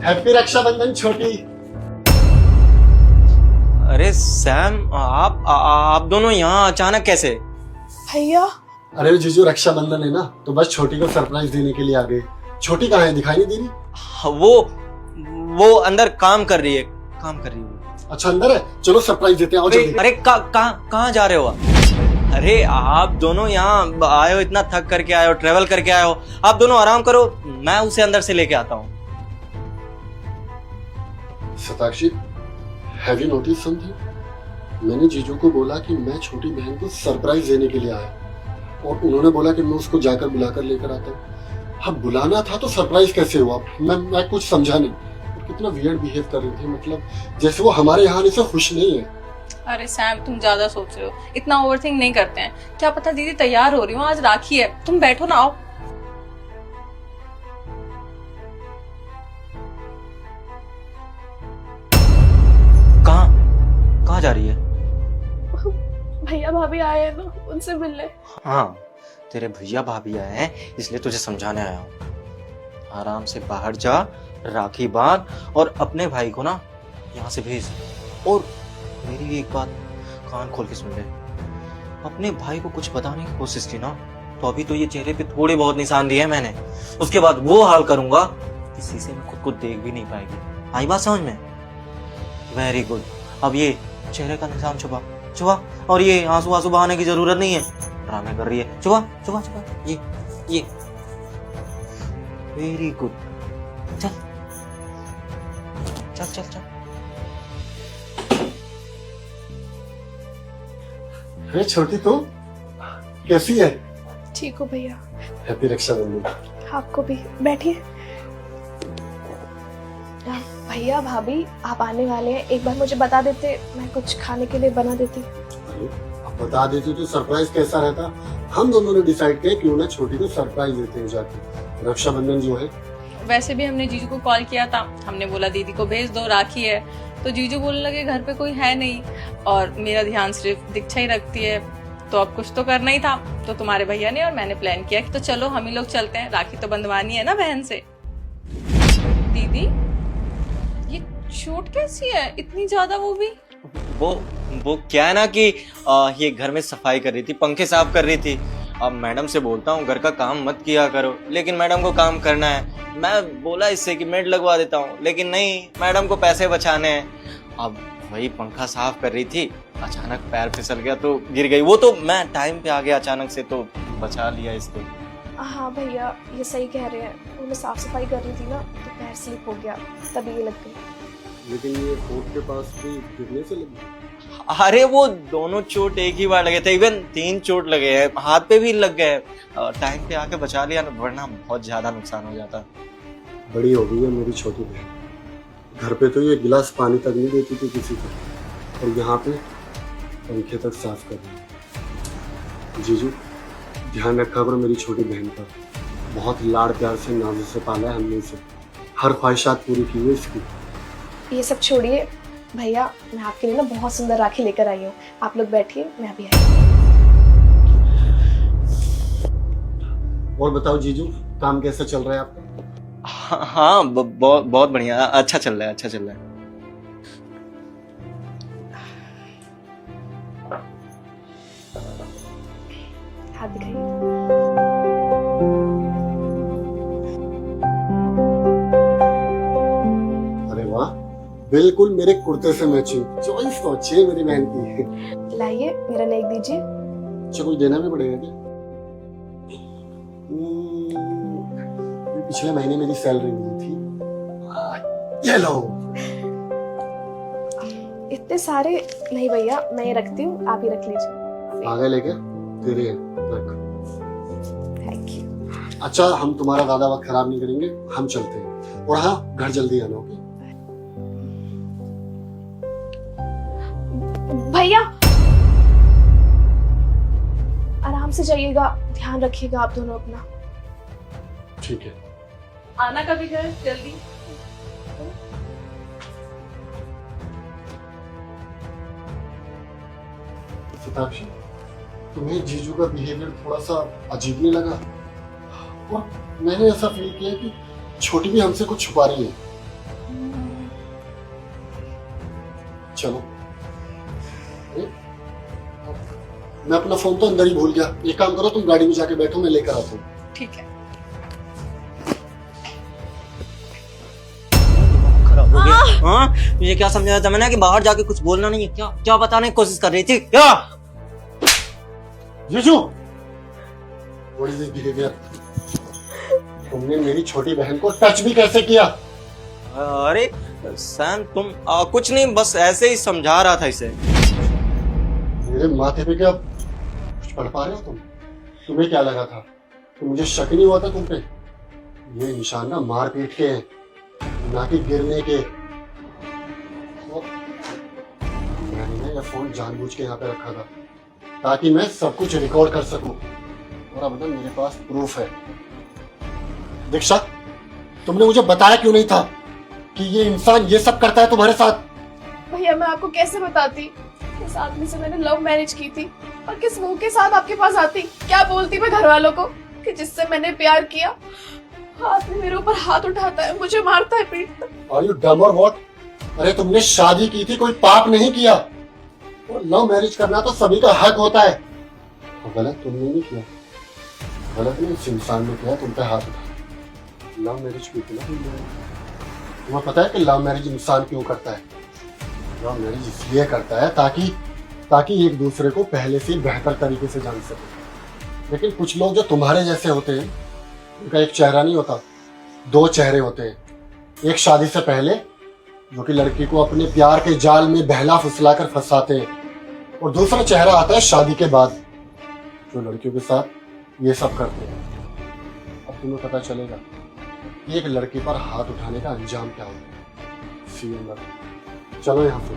Happy Rakshabandhan छोटी। अरे Sam, आप दोनों यहाँ अचानक कैसे? भैया अरे जीजू रक्षाबंधन है ना, तो बस छोटी को सरप्राइज देने के लिए आ गए। छोटी कहाँ है, दिखाई नहीं दे रही? वो अंदर काम कर रही है वो। अच्छा अंदर है, चलो सरप्राइज देते हैं, आओ जल्दी। अरे कहाँ जा रहे हो आप? अरे आप दोनों यहाँ आए हो, इतना थक करके आए हो, ट्रेवल करके आए हो, आप दोनों आराम करो, मैं उसे अंदर से लेके आता हूँ। Satakshi, have you notice something? मैंने जीजू को बोला कि मैं छोटी बहन को सरप्राइज देने के लिए आया, और उन्होंने बोला कि मैं उसको जाकर बुलाकर लेकर आता हूँ। हाँ, बुलाना था तो सरप्राइज कैसे हुआ? मैं कुछ समझा नहीं। कितना वियर्ड बिहेव कर रही थी, मतलब जैसे वो हमारे यहाँ आने से खुश नहीं है। अरे सैम, तुम ज्यादा सोच रहे हो, इतना ओवरथिंक नहीं करते हैं। क्या पता दीदी तैयार हो रही हो, आज राखी है, तुम बैठो ना, आओ। कहाँ जा रही है? भैया भाभी आए हैं ना, उनसे मिलने। हाँ, तेरे भैया भाभी आए हैं इसलिए तुझे समझाने आया हूँ। आराम से बाहर जा, राखी बांध और अपने भाई को ना यहाँ से भेज। और मेरी एक बात कान खोल के सुन ले, अपने भाई को कुछ बताने की कोशिश की ना, तो अभी तो ये चेहरे पे थोड़े बहुत निशान दिए हैं मैंने, उसके बाद वो हाल करूंगा कि शीशे में खुद को देख भी नहीं पाएगी। आई बात समझ में? Very good. अब ये चेहरे का निशान छुपा, और ये आंसू बहाने की जरूरत नहीं है, ड्रामे कर रही है, छुपा। ये वेरी गुड। चल। अरे छोटी, तो कैसी है? ठीक हो भैया? हैप्पी रक्षाबंधन। आपको भी, बैठिए। भैया भाभी आप आने वाले हैं, एक बार मुझे बता देते, मैं कुछ खाने के लिए बना देती। अरे अब बता देती तो सरप्राइज कैसा रहता? हम दोनों ने डिसाइड किया क्यों ना छोटी को सरप्राइज देते हैं जाके। रक्षाबंधन जो है, वैसे भी हमने जीजू को कॉल किया था, हमने बोला दीदी को भेज दो, राखी है। तो जीजू बोलने लगे घर पे कोई है नहीं, और मेरा ध्यान सिर्फ दीक्षा ही रखती है, तो अब कुछ तो करना ही था। तो तुम्हारे भैया ने और मैंने प्लान किया कि तो चलो हम ही लोग चलते हैं, राखी तो बंधवानी है ना बहन से। दीदी ये चोट कैसी है इतनी ज्यादा? वो भी वो क्या है ना कि ये घर में सफाई कर रही थी, पंखे साफ कर रही थी। अब मैडम से बोलता हूँ घर का काम मत किया करो, लेकिन मैडम को काम करना है। मैं बोला इससे कि मेड लगवा देता हूँ, लेकिन नहीं, मैडम को पैसे बचाने हैं। अब वही पंखा साफ कर रही थी, अचानक पैर फिसल गया तो गिर गई। वो तो मैं टाइम पे आ गया अचानक से, तो बचा लिया इसको। हाँ भैया, ये सही कह रहे हैं, वो मैं साफ सफाई कर रही थी ना, तो पैर स्लिप हो गया, तभी ये लग गई। लेकिन ये फोर्ट के पास भी गिरने से लगी। अरे वो दोनों चोट एक ही बार लगे थे, इवन 3 चोट लगे हैं, हाथ पे भी लग गए। टाइम पे आके बचा लिया, वरना बहुत ज्यादा नुकसान हो जाता। बड़ी हो गई है मेरी छोटी बहन, घर पे तो ये गिलास पानी तक नहीं देती थी किसी को, और यहाँ पे पंखे तक साफ कर रही। जीजू ध्यान रखा करो मेरी छोटी बहन का, बहुत लाड़ प्यार से नाज़ से पाला है हमने इसे, हर ख्वाहिशात पूरी की है इसकी। ये सब छोड़िए भैया, मैं आपके लिए ना बहुत सुंदर राखी लेकर आई हूँ, आप लोग बैठिए, मैं अभी आई। और बताओ जीजू, काम कैसा चल रहा है आपका? हाँ, बहुत बढ़िया, अच्छा चल रहा है। हाथ दिखाइए। अरे वाह, बिल्कुल मेरे कुर्ते से मैचिंग, चॉइस तो अच्छी है मेरी बहन की। लाइए, मेरा नेक दीजिए। अच्छा, कुछ देना भी पड़ेगा क्या? पिछले महीने मेरी सैलरी मिली थी, ये लो। इतने सारे नहीं भैया, मैं ये रखती हूँ, आप ही रख लीजिए। आगे लेके तेरे रख। Thank you. अच्छा, हम तुम्हारा ज्यादा वक्त खराब नहीं करेंगे, हम चलते हैं। और हाँ, घर जल्दी आना। ओके भैया, आराम से जाइएगा, ध्यान रखिएगा आप दोनों अपना। ठीक है। आना कभी घर जल्दी। सताक्षी, तुम्हें जीजू का बिहेवियर थोड़ा सा अजीब नहीं लगा? और मैंने ऐसा फील किया कि छोटी भी हमसे कुछ छुपा रही है। चलो। अरे, मैं अपना फोन तो अंदर ही भूल गया। एक काम करो, तुम गाड़ी में जाके बैठो, मैं लेकर आता हूँ। ठीक है। खराब हो गया। हाँ, मुझे क्या समझाया था मैंने कि बाहर जाके कुछ बोलना नहीं है? क्या क्या बताने की कोशिश कर रही थी? क्या जीजू, व्हाट इज दिस बिहेवियर? तुमने मेरी छोटी बहन को टच भी कैसे किया? अरे सैम, तुम कुछ नहीं, बस ऐसे ही समझा रहा था इसे। मेरे माथे पे क्या कुछ पढ़ पा रहे हो तुम? तुम्हें क्या लगा था कि मुझे शक नहीं हुआ था तुम पे? ये निशान ना मारपीट के हैं, ना कि गिरने के। और मैंने ये फोन जानबूझ के यहाँ पे रखा था ताकि मैं सब कुछ रिकॉर्ड कर सकूं, और अब ना मेरे पास प्रूफ है। दीक्षा, तुमने मुझे बताया क्यों नहीं था कि ये इंसान ये सब करता है तुम्हारे साथ? भैया मैं आपको कैसे बताती किस आदमी से मैंने लव मैरिज की थी, और किस मुंह के साथ आपके पास आती, क्या बोलती मैं घर वालों को कि जिससे मैंने प्यार किया आदमी मेरे ऊपर हाथ उठाता है, मुझे मारता है, पीटता है। आर यू डम और व्हाट? अरे तुमने शादी की थी, कोई पाप नहीं किया। और लव मैरिज करना तो सभी का हक होता है। और गलत तुमने नहीं किया, गलत नहीं इस इंसान ने किया, तुम पे हाथ उठा। लव मैरिज की थी ना तुमने। तुम्हें पता है कि लव मैरिज इंसान क्यों करता है? लव मैरिज इसलिए करता है ताकि एक दूसरे को पहले से बेहतर तरीके से जान सके। लेकिन कुछ लोग जो तुम्हारे जैसे होते हैं, उनका एक चेहरा नहीं होता, दो चेहरे होते हैं। एक शादी से पहले, जो कि लड़की को अपने प्यार के जाल में बहला फुसलाकर फंसाते हैं, और दूसरा चेहरा आता है शादी के बाद, जो लड़कियों के साथ ये सब करते हैं। अब तुम्हें पता चलेगा कि एक लड़की पर हाथ उठाने का अंजाम क्या होता है। See you later. चलो यहाँ से।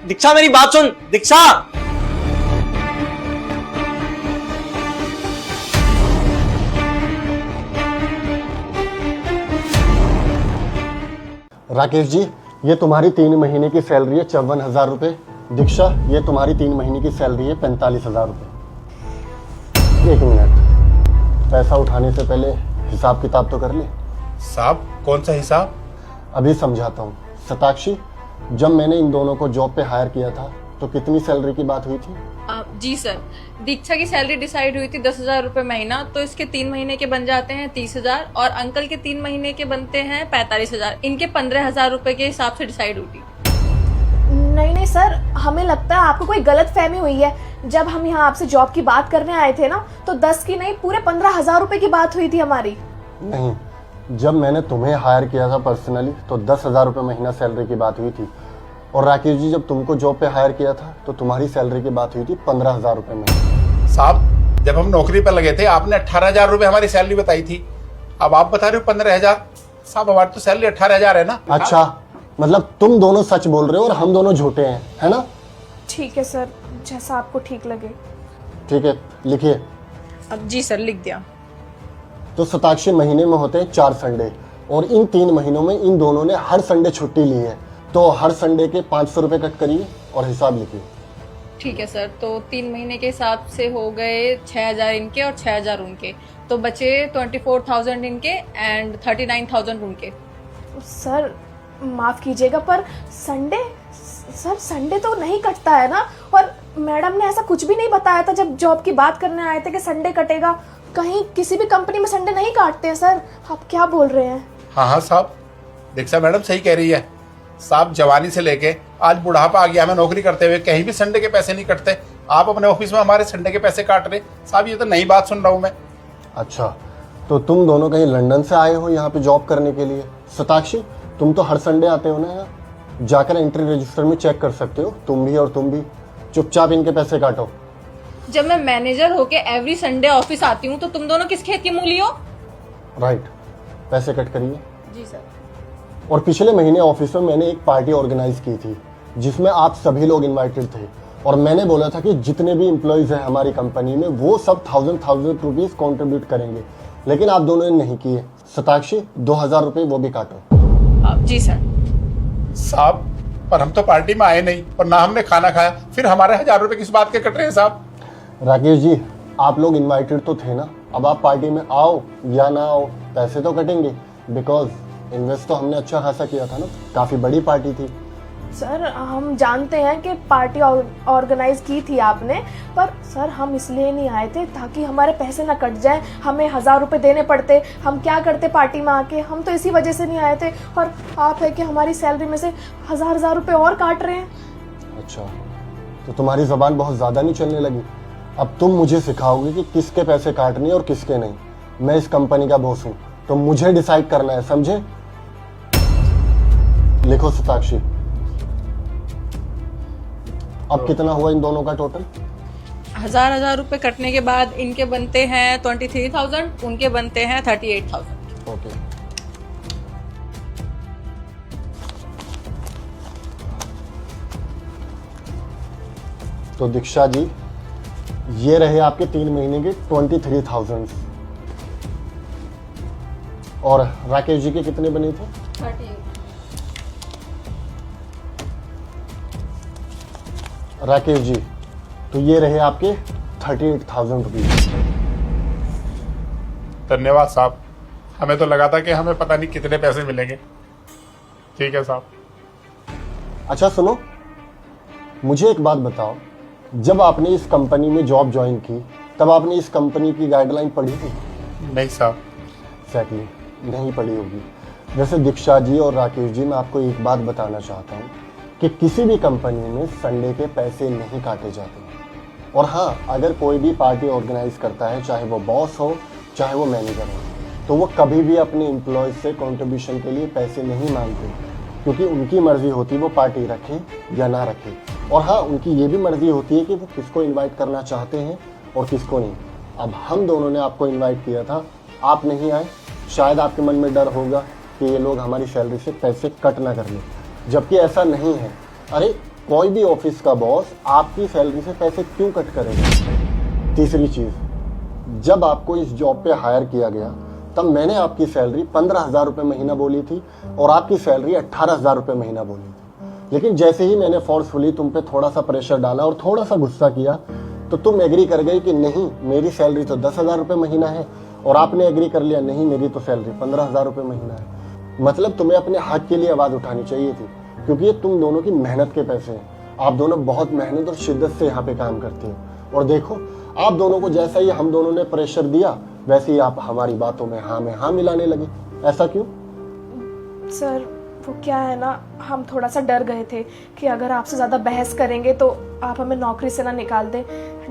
दीक्षा, मेरी बात सुन। दीक्षा, राकेश जी, ये तुम्हारी 3 महीने की सैलरी है 54,000 रुपये। दीक्षा, ये तुम्हारी 3 महीने की सैलरी है 45,000 रुपये। 1 मिनट, पैसा उठाने से पहले हिसाब किताब तो कर ले। साहब, कौन सा हिसाब? अभी समझाता हूँ। शताक्षी, जब मैंने इन दोनों को जॉब पे हायर किया था तो कितनी सैलरी की बात हुई थी? जी सर, दीक्षा की सैलरी डिसाइड हुई थी 10,000 रुपए महीना, तो इसके 3 महीने के बन जाते हैं 30,000, और अंकल के 3 महीने के बनते हैं 45,000। इनके 15,000 रुपए के हिसाब से डिसाइड हुई थी। नहीं नहीं सर, हमें लगता है आपको कोई गलत फहमी हुई है। जब हम यहाँ आपसे जॉब की बात करने आए थे ना, तो 10 की नहीं पूरे 15,000 रुपए की बात हुई थी हमारी। नहीं, जब मैंने तुम्हें हायर किया था पर्सनली तो 10,000 रुपये महीना सैलरी की बात हुई थी। और राकेश जी, जब तुमको जॉब पे हायर किया था तो तुम्हारी सैलरी की बात हुई थी 15,000 रुपये महीना। साहब, जब हम नौकरी पर लगे थे आपने 18,000 रुपए हमारी सैलरी बताई थी। अब आप बता रहे हो 15,000। साहब, हमारी तो सैलरी 18,000 है ना। अच्छा, मतलब तुम दोनों सच बोल रहे हो और हम दोनों झूठे हैं, है ना? ठीक है सर, जैसा आपको ठीक लगे। ठीक है, लिखिए। अब जी सर, लिख दिया। तो शताक्षी, महीने में होते हैं 4 संडे, और इन 3 महीनों में इन दोनों ने हर संडे छुट्टी ली है, तो हर संडे के 500 रुपये कट करिए और हिसाब लिखिए। ठीक है सर, तो 3 महीने के हिसाब से हो गए 6,000 इनके और 6,000 उनके, तो बचे 24,000 इनके एंड 39,000 उनके। सर माफ कीजिएगा, पर संडे तो नहीं कटता है ना, और मैडम ने ऐसा कुछ भी नहीं बताया था जब जॉब की बात करने आए थे कि संडे कटेगा। कहीं किसी भी कंपनी में संडे नहीं काटते हैं सर, आप क्या बोल रहे हैं? हाँ हाँ साहब, दीक्षा मैडम सही कह रही है। साहब, जवानी से लेके आज बुढ़ापा आ गया हमें नौकरी करते हुए, कहीं भी संडे के पैसे नहीं कटते। आप अपने ऑफिस में हमारे संडे के पैसे काट रहे। साहब, ये तो नई बात सुन रहा हूँ मैं। अच्छा, तो तुम दोनों कहीं लंदन से आए हो यहाँ पे जॉब करने के लिए? शताक्षी, तुम तो हर संडे आते हो ना यहाँ, जाकर एंट्री रजिस्टर में चेक कर सकते हो, तुम भी और तुम भी। चुपचाप इनके पैसे काटो। जब मैं मैनेजर होके एवरी संडे ऑफिस आती हूँ तो तुम दोनों किस खेत की मूली हो? राइट, पैसे कट करिए। जी सर। और पिछले महीने ऑफिस में मैंने एक पार्टी ऑर्गेनाइज की थी जिसमें आप सभी लोग इनवाइटेड थे, और मैंने बोला था कि जितने भी एम्प्लॉयज हैं हमारी कंपनी में वो सब 1000 रुपीज कॉन्ट्रीब्यूट करेंगे, लेकिन आप दोनों ने नहीं किए। शताक्षी, 2,000 रुपये वो भी काटो। जी सर। साहब, पर हम तो पार्टी में आए नहीं और ना हमने खाना खाया, फिर हमारे 1,000 रुपए किस बात के कट रहे हैं साहब? राकेश जी, आप लोग इनवाइटेड तो थे ना, अब आप पार्टी में आओ या ना आओ पैसे तो कटेंगे, बिकॉज इन्वेस्ट तो हमने अच्छा खासा किया था ना, काफ़ी बड़ी पार्टी थी। सर हम जानते हैं कि पार्टी ऑर्गेनाइज की थी आपने, पर सर हम इसलिए नहीं आए थे ताकि हमारे पैसे ना कट जाएं, हमें 1000 रुपये देने पड़ते, हम क्या करते पार्टी में आके, हम तो इसी वजह से नहीं आए थे। और आप है कि हमारी सैलरी में से 1000 रुपये और काट रहे हैं। अच्छा, तो तुम्हारी जबान बहुत ज़्यादा नहीं चलने लगी? अब तुम मुझे सिखाओगे कि किसके पैसे काटने और किसके नहीं। मैं इस कंपनी का बॉस हूँ, तो मुझे डिसाइड करना है, समझे? लिखो सताक्षी। अब कितना हुआ इन दोनों का टोटल? 1000 रुपए कटने के बाद इनके बनते हैं 23,000, उनके बनते हैं 38,000। ओके। तो दीक्षा जी, ये रहे आपके 3 महीने के 23,000। और राकेश जी के कितने बने थे? 38। राकेश जी, तो ये रहे आपके 38,000 रुपीज। धन्यवाद साहब, हमें तो लगा था कि हमें पता नहीं कितने पैसे मिलेंगे। ठीक है साहब। अच्छा सुनो, मुझे एक बात बताओ, जब आपने इस कंपनी में जॉब ज्वाइन की तब आपने इस कंपनी की गाइडलाइन पढ़ी थी? नहीं साहब। एग्जैक्टली, नहीं पढ़ी होगी। जैसे दीक्षा जी और राकेश जी, मैं आपको एक बात बताना चाहता हूँ कि किसी भी कंपनी में संडे के पैसे नहीं काटे जाते। और हाँ, अगर कोई भी पार्टी ऑर्गेनाइज करता है, चाहे वो बॉस हो चाहे वो मैनेजर हो, तो वो कभी भी अपने एम्प्लॉयज से कंट्रीब्यूशन के लिए पैसे नहीं मांगते, क्योंकि उनकी मर्जी होती है वो पार्टी रखे या ना रखे। और हाँ, उनकी ये भी मर्जी होती है कि वो किसको इनवाइट करना चाहते हैं और किसको नहीं। अब हम दोनों ने आपको इनवाइट किया था, आप नहीं आए, शायद आपके मन में डर होगा कि ये लोग हमारी सैलरी से पैसे कट ना कर लें, जबकि ऐसा नहीं है। अरे कोई भी ऑफिस का बॉस आपकी सैलरी से पैसे क्यों कट करेगा? तीसरी चीज़, जब आपको इस जॉब पे हायर किया गया तब मैंने आपकी सैलरी 15,000 रुपये महीना बोली थी और आपकी सैलरी 18,000 रुपये महीना बोली थी। लेकिन जैसे ही मैंने फोर्सफुली तुम पे थोड़ा सा प्रेशर डाला और थोड़ा सा गुस्सा किया, तो तुम एग्री कर गई कि नहीं, मेरी सैलरी तो 10,000 रुपये महीना है, और आपने एग्री कर लिया नहीं, मेरी तो सैलरी 15,000 रुपये महीना है। मतलब तुम्हें अपने हक के लिए आवाज़ उठानी चाहिए थी, क्योंकि ये तुम दोनों की मेहनत के पैसे हैं। आप दोनों बहुत मेहनत और शिद्दत से यहाँ पे काम करते हो, और देखो आप दोनों को जैसा ही हम दोनों ने प्रेशर दिया, वैसे ही आप हमारी बातों में हाँ मिलाने लगे। ऐसा क्यों? सर वो क्या है ना, हम थोड़ा सा डर गए थे कि अगर आपसे ज़्यादा बहस करेंगे तो आप हमें नौकरी से ना निकाल दें।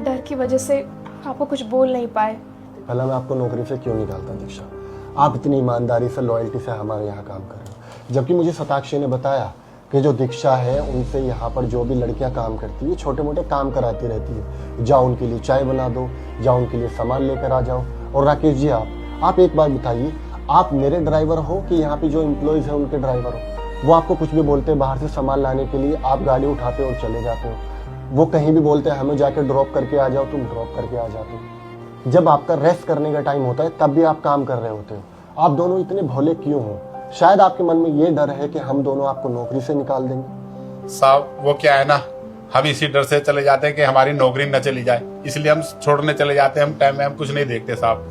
डर की वजह से आपको कुछ बोल नहीं पाए। भला मैं आपको नौकरी से क्यों निकालता दीक्षा? आप इतनी ईमानदारी से, लॉयल्टी से हमारे यहाँ काम कर रहे हो, जबकि मुझे सताक्षी ने बताया कि जो दीक्षा है उनसे यहाँ पर जो भी लड़कियाँ काम करती है, छोटे मोटे काम कराती रहती है। जाओ उनके लिए चाय बना दो, जाओ उनके लिए सामान लेकर आ जाओ। और राकेश जी, आप एक बात बताइए, आप मेरे ड्राइवर हो कि यहाँ पे जो एम्प्लॉयज़ हैं उनके ड्राइवर हो? वो आपको कुछ भी बोलते हैं बाहर से सामान लाने के लिए, आप गाड़ी उठाते हो और चले जाते हो। वो कहीं भी बोलते हैं हमें जाके ड्रॉप करके आ जाओ, तुम ड्रॉप करके आ जाते हो। जब आपका रेस्ट करने का टाइम होता है तब भी आप काम कर रहे होते हो। आप दोनों इतने भोले क्यों हो? शायद आपके मन में ये डर है कि हम दोनों आपको नौकरी से निकाल देंगे। साहब वो क्या है ना, हम इसी डर से चले जाते हैं कि हमारी नौकरी न चली जाए, इसलिए हम छोड़ने चले जाते हैं। हम टाइम में हम कुछ नहीं देखते साहब।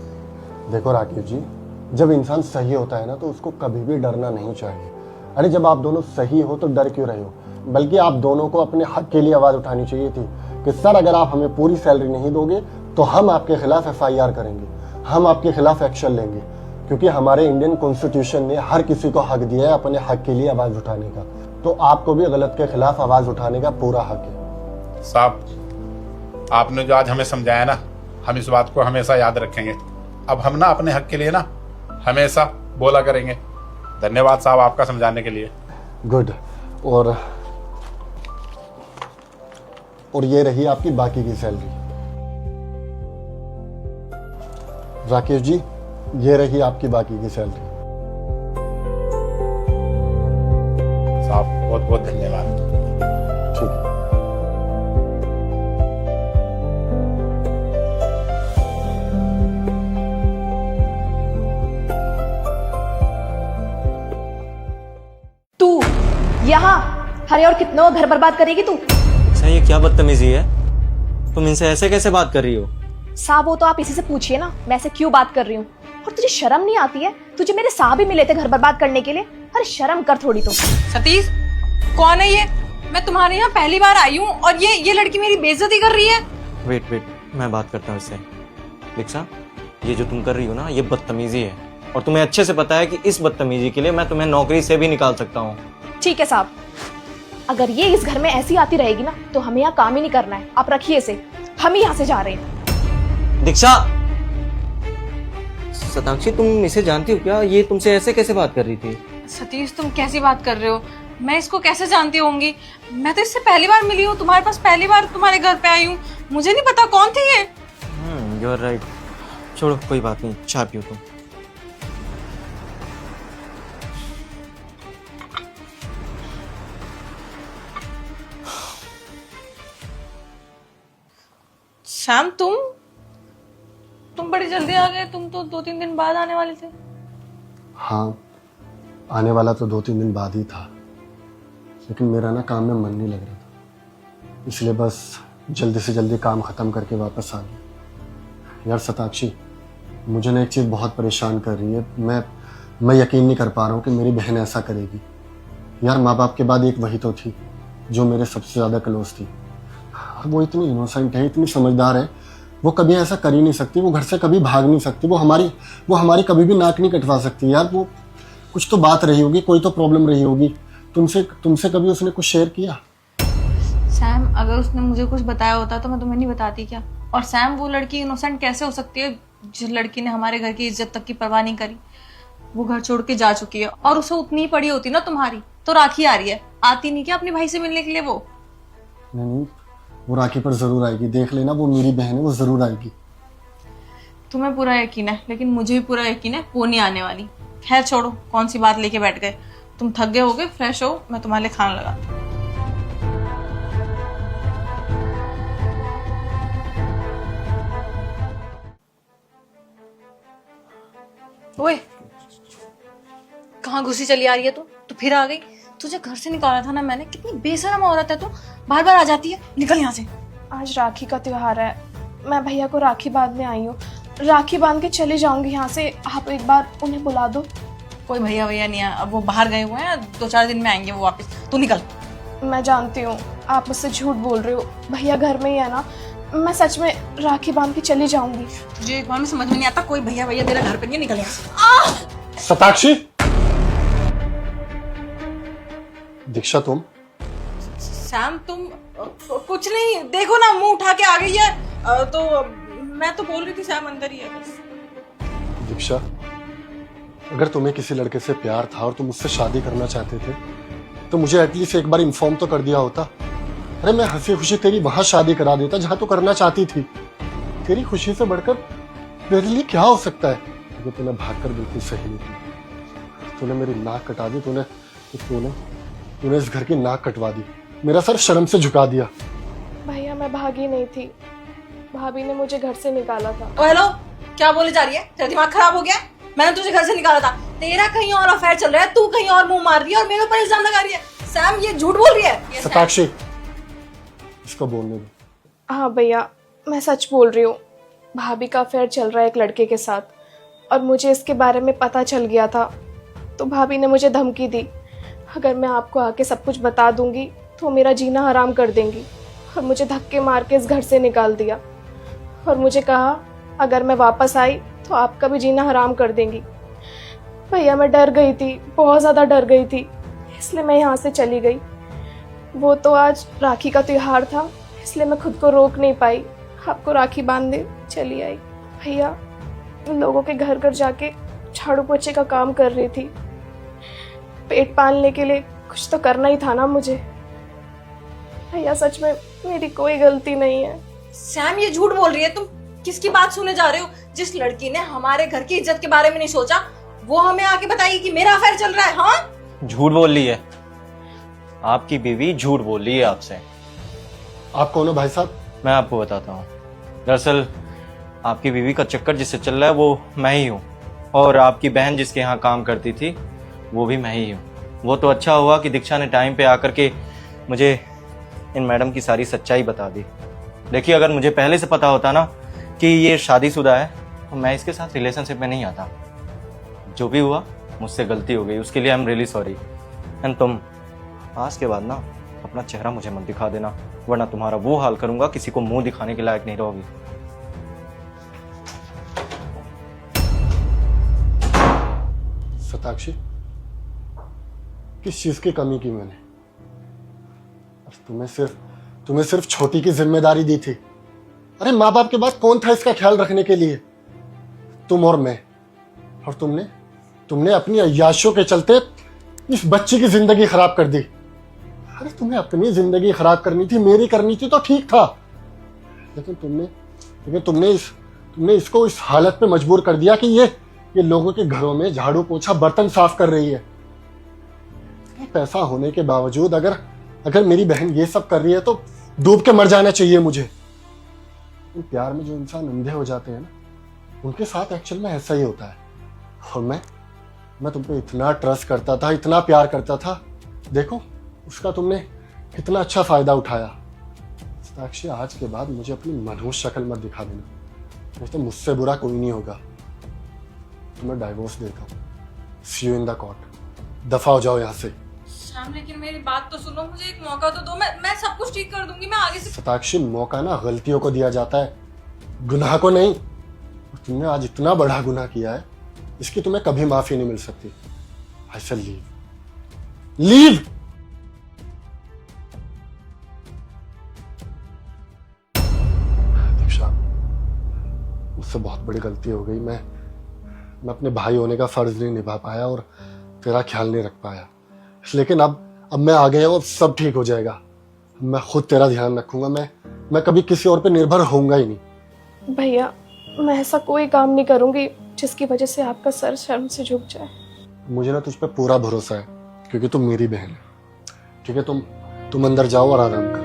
देखो राकेश जी, जब इंसान सही होता है ना तो उसको कभी भी डरना नहीं चाहिए। अरे जब आप दोनों सही हो तो डर क्यों रहे हो? बल्कि आप दोनों को अपने हक के लिए आवाज़ उठानी चाहिए थी कि सर अगर आप हमें पूरी सैलरी नहीं दोगे तो हम आपके खिलाफ FIR करेंगे, हम आपके खिलाफ एक्शन लेंगे, क्योंकि हमारे इंडियन कॉन्स्टिट्यूशन ने हर किसी को हक दिया है अपने हक के लिए आवाज़ उठाने का। तो आपको भी गलत के खिलाफ आवाज़ उठाने का पूरा हक है। साहब आपने जो आज हमें समझाया ना, हम इस बात को हमेशा याद रखेंगे। अब हम ना अपने हक के लिए ना हमेशा बोला करेंगे। धन्यवाद साहब आपका समझाने के लिए। गुड। और ये रही आपकी बाकी की सैलरी। राकेश जी, ये रही आपकी बाकी की सैलरी। साहब बहुत बहुत धन्यवाद। ठीक है। तू यहाँ अरे और कितनों घर बर्बाद करेगी तू? अच्छा ये क्या बदतमीजी है? तुम इनसे ऐसे कैसे बात कर रही हो? साहब वो तो आप इसी से पूछिए ना, मैं ऐसे क्यों बात कर रही हूँ। और तुझे शर्म नहीं आती है? तुझे मेरे साहब ही मिले थे घर बर्बाद करने के लिए। अरे शर्म कर थोड़ी तो। सतीश, कौन है ये? मैं तुम्हारे यहाँ पहली बार आई हूँ और ये लड़की मेरी बेइज्जती कर रही है। वेट, मैं बात करता हूँ इससे। दीक्षा, ये जो तुम कर रही हो ना, ये बदतमीजी है, और तुम्हें अच्छे से पता है कि इस बदतमीजी के लिए मैं तुम्हें नौकरी से भी निकाल सकता हूँ। ठीक है साहब, अगर ये इस घर में ऐसी आती रहेगी ना तो हमें यहाँ काम ही नहीं करना है। आप रखिए इसे, हम ही यहाँ से जा रहे हैं। दीक्षा, सताक्षी, तुम इसे जानती हो क्या? ये तुमसे ऐसे कैसे बात कर रही थी? सतीश, तुम कैसी बात कर रहे हो? मैं इसको कैसे जानती होंगी? मैं तो इससे पहली बार मिली हूँ, तुम्हारे पास पहली बार तुम्हारे घर पे आई हूँ। मुझे नहीं पता कौन थी ये। You are right. छोड़ो, कोई बात नहीं, चाय पियो तुम। श्याम, तुम बड़ी जल्दी आ गए। तुम तो 2-3 दिन बाद आने वाले थे। हाँ, आने वाला तो 2-3 दिन बाद ही था, लेकिन मेरा ना काम में मन नहीं लग रहा था, इसलिए बस जल्दी से जल्दी काम ख़त्म करके वापस आ गया। यार सताक्षी, मुझे ना एक चीज़ बहुत परेशान कर रही है। मैं यकीन नहीं कर पा रहा हूँ कि मेरी बहन ऐसा करेगी। यार, माँ बाप के बाद एक वही तो थी जो मेरे सबसे ज़्यादा क्लोज थी, और वो इतनी इनोसेंट है, इतनी समझदार है, वो कभी ऐसा कर ही नहीं सकती। वो घर से कभी भाग नहीं सकती। वो हमारी कभी भी नाक नहीं कटवा सकती। यार, वो कुछ तो बात रही होगी, कोई तो प्रॉब्लम रही होगी। तुमसे कभी उसने कुछ शेयर किया? सैम, अगर उसने मुझे कुछ बताया होता तो मैं तुम्हें नहीं बताती क्या? और सैम, वो लड़की इनोसेंट कैसे हो सकती है जिस लड़की ने हमारे घर की इज्जत तक की परवाह नहीं करी? वो घर छोड़ के जा चुकी है, और उसे उतनी ही पड़ी होती ना तुम्हारी, तो राखी आ रही है। आती नहीं क्या अपने भाई से मिलने के लिए? वो नहीं, वो राखी पर जरूर आएगी। देख लेना, वो मेरी बहन है, वो जरूर आएगी। तुम्हें पूरा यकीन है, लेकिन मुझे भी पूरा यकीन है वो नहीं आने वाली। खैर छोड़ो, कौन सी बात लेके बैठ गए। तुम थक गए होगे, फ्रेश हो, मैं तुम्हारे लिए खाना लगाती हूँ। ओए, कहाँ घुसी चली आ रही है तू? तो फिर आ गई। तुझे घर से निकाला था ना मैंने। कितनी बेशरम औरत है तू, बार बार आ जाती है। निकल यहाँ से। आज राखी का त्योहार है, मैं भैया को राखी बांधने आई हूँ। राखी बांध के चली जाऊंगी यहाँ से। आप एक बार उन्हें बुला दो। कोई भैया नहीं है, अब वो बाहर गए हुए हैं, 2-4 दिन में आएंगे वो वापस। तू निकल। मैं जानती हूँ आप मुझसे झूठ बोल रहे हो, भैया घर में ही है ना। मैं सच में राखी बांध के चली जाऊंगी। तुझे एक बार में समझ में नहीं आता, कोई भैया तेरा घर पे नहीं है। निकल यहाँ से। सताक्षी, दीक्षा, तुम? सैम, तुम कुछ नहीं, देखो ना, मुंह उठा के आ गई है। तो मैं तो बोल रही थी सैम अंदर ही है बस। दीक्षा, अगर तुम्हें किसी लड़के से प्यार था और तुम उससे शादी करना चाहते थे तो मुझे एटलीस्ट एक बार इन्फॉर्म तो कर दिया होता। अरे, मैं हंसी खुशी तेरी वहां शादी करा देता जहां तू करना चाहती थी। तेरी खुशी से बढ़कर मेरे लिए क्या हो सकता है? लेकिन तूने भागकर बिल्कुल सही नहीं की। तूने मेरी नाक कटा दी। तूने इस घर की नाक कटवा दी। मेरा सर शर्म से झुका दिया। भैया, मैं भागी नहीं थी, भाभी ने मुझे घर से निकाला था। ओ हेलो, क्या बोले जा रही है? तेरा दिमाग खराब हो गया? मैंने तुझे घर से निकाला था। तेरा कहीं और अफेयर चल रहा है, तू कहीं और मुंह मार रही है और मेरे ऊपर इल्जाम लगा रही है। सैम, ये झूठ बोल रही है। सताक्षी, इसको बोलने दो। हाँ भैया, मैं सच बोल रही हूँ। भाभी का अफेयर चल रहा है एक लड़के के साथ, और मुझे इसके बारे में पता चल गया था। तो भाभी ने मुझे धमकी दी, अगर मैं आपको आके सब कुछ बता दूंगी तो मेरा जीना हराम कर देंगी, और मुझे धक्के मार के इस घर से निकाल दिया। और मुझे कहा, अगर मैं वापस आई तो आपका भी जीना हराम कर देंगी। भैया, मैं डर गई थी, बहुत ज़्यादा डर गई थी, इसलिए मैं यहाँ से चली गई। वो तो आज राखी का त्योहार था, इसलिए मैं खुद को रोक नहीं पाई, आपको राखी बांधने चली आई। भैया, लोगों के घर घर जाके झाड़ू पोछे का काम कर रही थी। पेट पालने के लिए कुछ तो करना ही था ना मुझे। भैया, सच में मेरी कोई गलती नहीं है। सैम, ये झूठ बोल रही है। तुम किसकी बात सुने जा रहे हो? जिस लड़की ने हमारे घर की इज्जत के बारे में नहीं सोचा, वो हमें आके बताएगी कि मेरा अफेयर चल रहा है। हाँ, झूठ बोल रही है आपकी बीवी, झूठ बोल रही है आपसे। आप कौन हो भाई साहब? मैं आपको बताता हूँ। दरअसल आपकी बीवी का चक्कर जिससे चल रहा है वो मैं ही हूँ, और आपकी बहन जिसके यहाँ काम करती थी वो भी मैं ही हूँ। वो तो अच्छा हुआ कि दीक्षा ने टाइम पे आकर के मुझे इन मैडम की सारी सच्चाई बता दी। देखिए, अगर मुझे पहले से पता होता ना कि ये शादीशुदा है तो मैं इसके साथ रिलेशनशिप में नहीं आता। जो भी हुआ मुझसे गलती हो गई, उसके लिए I am really sorry. And तुम, आज के बाद ना अपना चेहरा मुझे मत दिखा देना, वरना तुम्हारा वो हाल करूंगा किसी को मुंह दिखाने के लायक नहीं रहोगी। सताक्षी, किस चीज की कमी की मैंने? और तुम्हें सिर्फ छोटी की जिम्मेदारी दी थी। अरे माँ बाप के बाद कौन था इसका ख्याल रखने के लिए? तुम और मैं। और तुमने अपनी अय्याशों के चलते इस बच्ची की जिंदगी खराब कर दी। अरे तुम्हें अपनी जिंदगी खराब करनी थी, मेरी करनी थी तो ठीक था, लेकिन तुमने इसको इस हालत पे मजबूर कर दिया कि ये लोगों के घरों में झाड़ू पोछा बर्तन साफ कर रही है। पैसा होने के बावजूद अगर मेरी बहन ये सब कर रही है तो डूब के मर जाना चाहिए मुझे। प्यार में जो इंसान अंधे हो जाते हैं ना, उनके साथ एक्चुअल में ऐसा ही होता है। और मैं तुम पे इतना ट्रस्ट करता था, इतना प्यार करता था, देखो उसका तुमने कितना अच्छा फायदा उठाया। साक्षी, आज के बाद मुझे अपनी मनहूस शक्ल मत दिखा देना, नहीं तो मुझसे बुरा कोई नहीं होगा। तुम्हें डाइवोर्स देता हूँ। सी यू इन द कोर्ट। दफा हो जाओ यहाँ से। श्याम, लेकिन मेरी बात तो सुनो, मुझे एक मौका तो दो, मैं सब कुछ ठीक कर दूंगी, मैं आगे से। सताक्षी, मौका ना गलतियों को दिया जाता है, गुनाह को नहीं। तुमने आज इतना बड़ा गुनाह किया है, इसकी तुम्हें कभी माफी नहीं मिल सकती। आई शैल लीव। दीक्षा, मुझसे बहुत बड़ी गलती हो गई। मैं अपने भाई होने का फर्ज नहीं निभा पाया और तेरा ख्याल नहीं रख पाया। लेकिन अब मैं आ गया और सब ठीक हो जाएगा। मैं खुद तेरा ध्यान रखूंगा। मैं कभी किसी और पे निर्भर होऊंगा ही नहीं। भैया, मैं ऐसा कोई काम नहीं करूंगी जिसकी वजह से आपका सर शर्म से झुक जाए। मुझे ना तुझ पे पूरा भरोसा है, क्योंकि तुम मेरी बहन है। ठीक है, तुम अंदर जाओ और आराम करो।